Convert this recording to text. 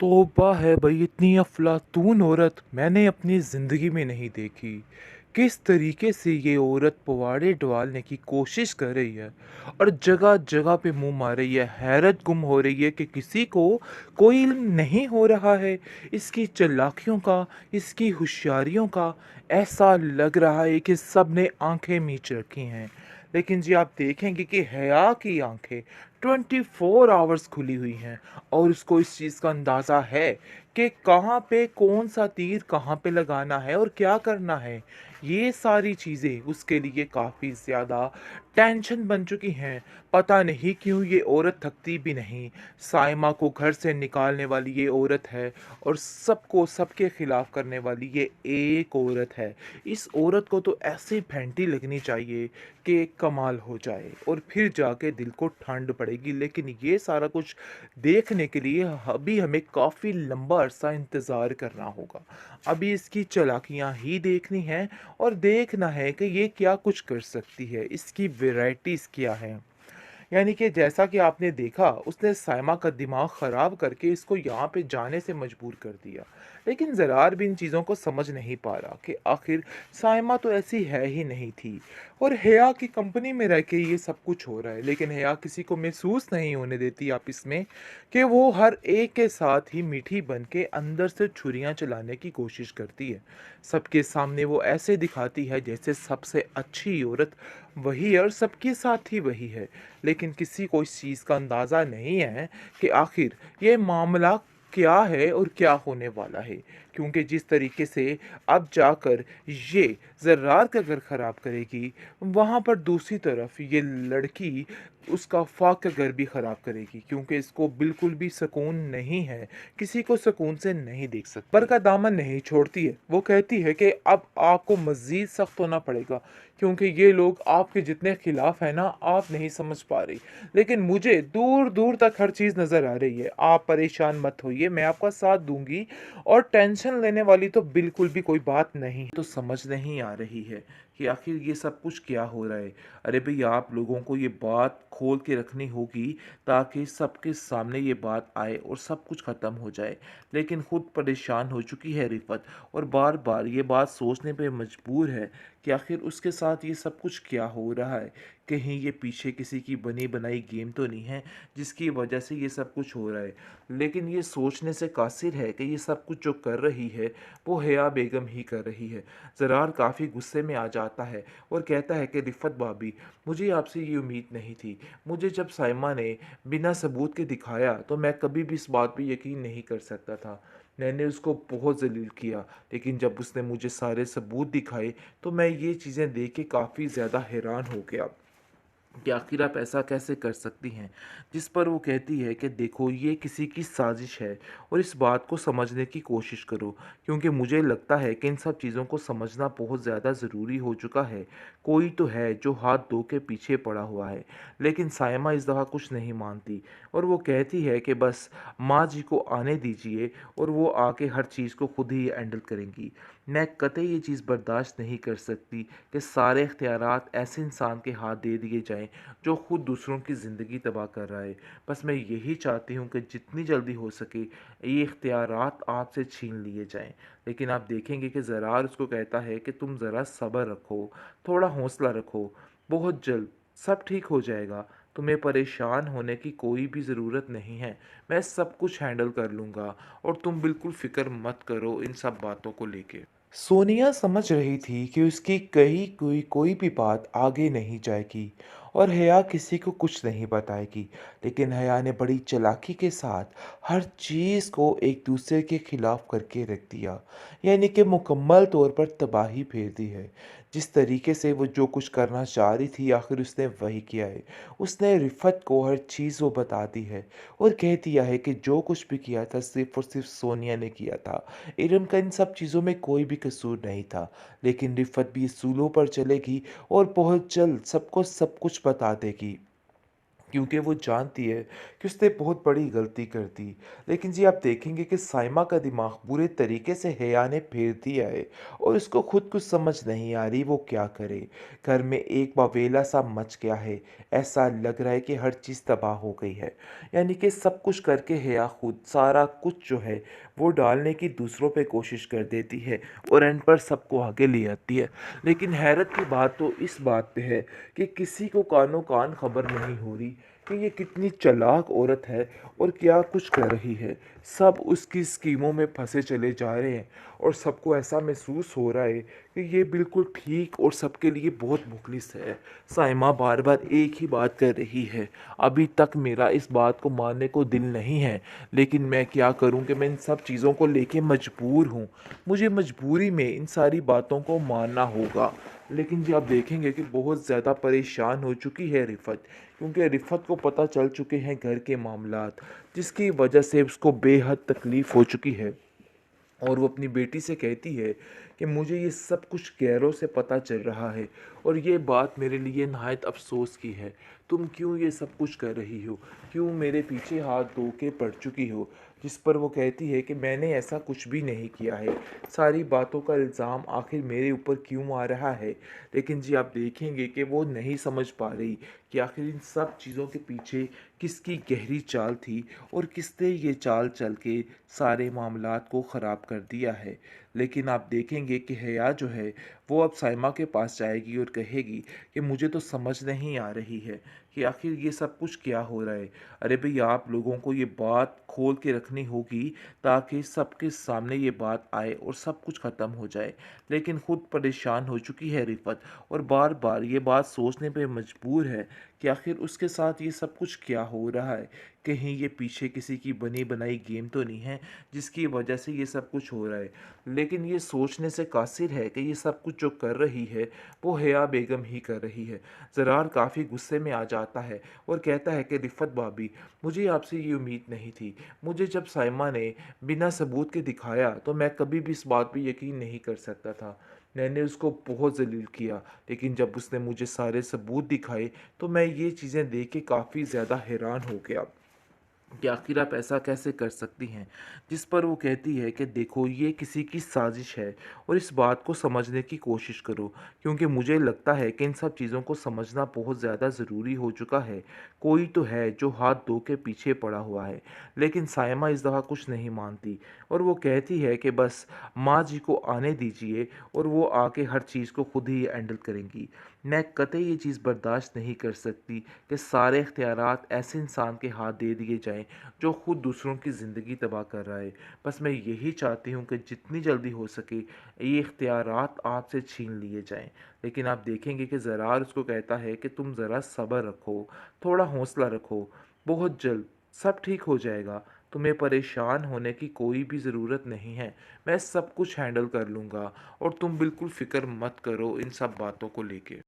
तौबा है भाई, इतनी अफलातून औरत मैंने अपनी ज़िंदगी में नहीं देखी। किस तरीके से ये औरत पुआड़े डालने की कोशिश कर रही है और जगह जगह पे मुंह मार रही है। हैरत गुम हो रही है कि किसी को कोई इल्म नहीं हो रहा है इसकी चालाकियों का, इसकी होशियारियों का। ऐसा लग रहा है कि सब ने आंखें मीच रखी हैं। लेकिन जी आप देखेंगे कि हया की आंखें 24 आवर्स खुली हुई हैं और उसको इस चीज़ का अंदाज़ा है कि कहाँ पे कौन सा तीर कहाँ पे लगाना है और क्या करना है। ये सारी चीज़ें उसके लिए काफ़ी ज़्यादा टेंशन बन चुकी हैं। पता नहीं क्यों ये औरत थकती भी नहीं। साइमा को घर से निकालने वाली ये औरत है और सबको सबके खिलाफ करने वाली ये एक औरत है। इस औरत को तो ऐसी फैंटी लगनी चाहिए कि कमाल हो जाए और फिर जाके दिल को ठंड पड़ेगी। लेकिन ये सारा कुछ देखने के लिए अभी हमें काफ़ी लंबा अरसा इंतज़ार करना होगा। अभी इसकी चालाकियाँ ही देखनी हैं और देखना है कि ये क्या कुछ कर सकती है, इसकी वैराइटीज़ क्या हैं। यानी कि जैसा कि आपने देखा, उसने साइमा का दिमाग ख़राब करके इसको यहाँ पे जाने से मजबूर कर दिया। लेकिन ज़रार भी इन चीज़ों को समझ नहीं पा रहा कि आखिर साइमा तो ऐसी है ही नहीं थी और हया की कंपनी में रह के ये सब कुछ हो रहा है। लेकिन हया किसी को महसूस नहीं होने देती आपस में कि वो हर एक के साथ ही मीठी बन के अंदर से छुरियाँ चलाने की कोशिश करती है। सबके सामने वो ऐसे दिखाती है जैसे सबसे अच्छी औरत वही है और सबके साथ ही वही है। लेकिन किसी को इस चीज़ का अंदाज़ा नहीं है कि आखिर ये मामला क्या है और क्या होने वाला है। क्योंकि जिस तरीके से अब जाकर ये ज़र्रार का घर ख़राब करेगी, वहाँ पर दूसरी तरफ ये लड़की उसका फाक का घर भी ख़राब करेगी। क्योंकि इसको बिल्कुल भी सुकून नहीं है, किसी को सुकून से नहीं देख सकती। पर का दामन नहीं छोड़ती है। वो कहती है कि अब आपको मज़ीद सख्त होना पड़ेगा क्योंकि ये लोग आपके जितने खिलाफ हैं ना, आप नहीं समझ पा रही। लेकिन मुझे दूर दूर तक हर चीज़ नज़र आ रही है। आप परेशान मत होइए, मैं आपका साथ दूंगी और टेंशन लेने वाली तो बिल्कुल भी कोई बात नहीं है। तो समझ नहीं आ रही है कि आखिर ये सब कुछ क्या हो रहा है। अरे भाई, आप लोगों को ये बात खोल के रखनी होगी ताकि सबके सामने ये बात आए और सब कुछ ख़त्म हो जाए। लेकिन खुद परेशान हो चुकी है रिफ़त और बार बार ये बात सोचने पे मजबूर है कि आखिर उसके साथ ये सब कुछ क्या हो रहा है। कहीं ये पीछे किसी की बनी बनाई गेम तो नहीं है जिसकी वजह से ये सब कुछ हो रहा है। लेकिन ये सोचने से कासिर है कि ये सब कुछ जो कर रही है वो हया बेगम ही कर रही है। ज़रार काफ़ी गुस्से में आ जाता है और कहता है कि रिफ़त भाभी, मुझे आपसे ये उम्मीद नहीं थी। मुझे जब साइमा ने बिना सबूत के दिखाया तो मैं कभी भी इस बात पे यकीन नहीं कर सकता था। मैंने उसको बहुत ज़लील किया, लेकिन जब उसने मुझे सारे सबूत दिखाए तो मैं ये चीज़ें देख के काफ़ी ज़्यादा हैरान हो गया कि आखिर आप ऐसा कैसे कर सकती हैं। जिस पर वो कहती है कि देखो, ये किसी की साजिश है और इस बात को समझने की कोशिश करो। क्योंकि मुझे लगता है कि इन सब चीज़ों को समझना बहुत ज़्यादा ज़रूरी हो चुका है। कोई तो है जो हाथ धो के पीछे पड़ा हुआ है। लेकिन सायमा इस दफ़ा कुछ नहीं मानती और वो कहती है कि बस माँ जी को आने दीजिए और वो आके हर चीज़ को खुद ही हैंडल करेंगी। मैं कतई ये चीज़ बर्दाश्त नहीं कर सकती कि सारे इख्तियारात ऐसे इंसान के हाथ दे दिए जाएं जो खुद दूसरों की ज़िंदगी तबाह कर रहा है। बस मैं यही चाहती हूँ कि जितनी जल्दी हो सके ये इख्तियारात आपसे छीन लिए जाएं। लेकिन आप देखेंगे कि ज़रार उसको कहता है कि तुम ज़रा सब्र रखो, थोड़ा हौसला रखो, बहुत जल्द सब ठीक हो जाएगा। तुम्हें परेशान होने की कोई भी ज़रूरत नहीं है। मैं सब कुछ हैंडल कर लूँगा और तुम बिल्कुल फ़िक्र मत करो इन सब बातों को लेके। सोनिया समझ रही थी कि उसकी कही कोई भी बात आगे नहीं जाएगी और हया किसी को कुछ नहीं बताएगी। लेकिन हया ने बड़ी चालाकी के साथ हर चीज़ को एक दूसरे के खिलाफ करके रख दिया। यानी कि मुकम्मल तौर पर तबाही फेर दी है। जिस तरीके से वो जो कुछ करना चाह रही थी आखिर उसने वही किया है। उसने रिफ़त को हर चीज़ वो बता दी है और कह दिया है कि जो कुछ भी किया था सिर्फ़ और सिर्फ़ सोनिया ने किया था। इरम का इन सब चीज़ों में कोई भी कसूर नहीं था। लेकिन रिफ़त भी असूलों पर चलेगी और बहुत जल्द सबको सब कुछ बता देगी। क्योंकि वो जानती है कि उसने बहुत बड़ी गलती कर दी। लेकिन जी आप देखेंगे कि साइमा का दिमाग पूरे तरीके से हेया ने फेर दिया है और उसको खुद कुछ समझ नहीं आ रही वो क्या करे। घर में एक बवेला सा मच गया है। ऐसा लग रहा है कि हर चीज़ तबाह हो गई है। यानी कि सब कुछ करके हेया खुद सारा कुछ जो है वो डालने की दूसरों पे कोशिश कर देती है और एंड पर सबको आगे ले आती है। लेकिन हैरत की बात तो इस बात पे है कि किसी को कानो कान खबर नहीं हो रही कि ये कितनी चालाक औरत है और क्या कुछ कर रही है। सब उसकी स्कीमों में फंसे चले जा रहे हैं और सबको ऐसा महसूस हो रहा है कि ये बिल्कुल ठीक और सबके लिए बहुत मुखलिस है। साइमा बार बार एक ही बात कर रही है। अभी तक मेरा इस बात को मानने को दिल नहीं है, लेकिन मैं क्या करूं कि मैं इन सब चीज़ों को लेके मजबूर हूं। मुझे मजबूरी में इन सारी बातों को मानना होगा। लेकिन जी आप देखेंगे कि बहुत ज़्यादा परेशान हो चुकी है रिफ़त, क्योंकि रिफ़त को पता चल चुके हैं घर के मामलात, जिसकी वजह से उसको बेहद तकलीफ़ हो चुकी है। और वो अपनी बेटी से कहती है कि मुझे ये सब कुछ गैरों से पता चल रहा है और ये बात मेरे लिए नहायत अफ़सोस की है। तुम क्यों ये सब कुछ कर रही हो? क्यों मेरे पीछे हाथ धो के पड़ चुकी हो? जिस पर वो कहती है कि मैंने ऐसा कुछ भी नहीं किया है। सारी बातों का इल्ज़ाम आखिर मेरे ऊपर क्यों आ रहा है? लेकिन जी आप देखेंगे कि वो नहीं समझ पा रही कि आखिर इन सब चीज़ों के पीछे किसकी गहरी चाल थी और किसने ये चाल चल के सारे मामलात को ख़राब कर दिया है। लेकिन आप देखेंगे कि हया जो है वो अब साइमा के पास जाएगी और कहेगी कि मुझे तो समझ नहीं आ रही है कि आखिर ये सब कुछ क्या हो रहा है। अरे भई आप लोगों को ये बात खोल के रखनी होगी ताकि सबके सामने ये बात आए और सब कुछ ख़त्म हो जाए। लेकिन खुद परेशान हो चुकी है रिफ़त और बार-बार ये बात सोचने पे मजबूर है कि आखिर उसके साथ ये सब कुछ क्या हो रहा है। कहीं ये पीछे किसी की बनी बनाई गेम तो नहीं है जिसकी वजह से ये सब कुछ हो रहा है। लेकिन ये सोचने से कासिर है कि ये सब कुछ जो कर रही है वो हया बेगम ही कर रही है। ज़रार काफ़ी गुस्से में आ जाता है और कहता है कि रिफ़त भाभी, मुझे आपसे ये उम्मीद नहीं थी। मुझे जब साइमा ने बिना सबूत के दिखाया तो मैं कभी भी इस बात पे यकीन नहीं कर सकता था। मैंने उसको बहुत ज़लील किया, लेकिन जब उसने मुझे सारे सबूत दिखाए तो मैं ये चीज़ें देख के काफ़ी ज़्यादा हैरान हो गया कि आखिर आप ऐसा कैसे कर सकती हैं। जिस पर वो कहती है कि देखो ये किसी की साजिश है और इस बात को समझने की कोशिश करो, क्योंकि मुझे लगता है कि इन सब चीज़ों को समझना बहुत ज़्यादा ज़रूरी हो चुका है। कोई तो है जो हाथ धो के पीछे पड़ा हुआ है। लेकिन सायमा इस दफ़ा कुछ नहीं मानती और वो कहती है कि बस माँ जी को आने दीजिए और वो आके हर चीज़ को खुद ही हैंडल करेंगी। मैं कतई ये चीज़ बर्दाश्त नहीं कर सकती कि सारे इख्तियारात ऐसे इंसान के हाथ दे दिए जाएँ जो खुद दूसरों की ज़िंदगी तबाह कर रहा है। बस मैं यही चाहती हूँ कि जितनी जल्दी हो सके ये इख्तियारात आपसे छीन लिए जाएँ। लेकिन आप देखेंगे कि ज़रार उसको कहता है कि तुम ज़रा सब्र रखो, थोड़ा हौसला रखो, बहुत जल्द सब ठीक हो जाएगा। तुम्हें परेशान होने की कोई भी ज़रूरत नहीं है। मैं सब कुछ हैंडल कर लूँगा और तुम बिल्कुल फ़िक्र मत करो इन सब बातों को लेके।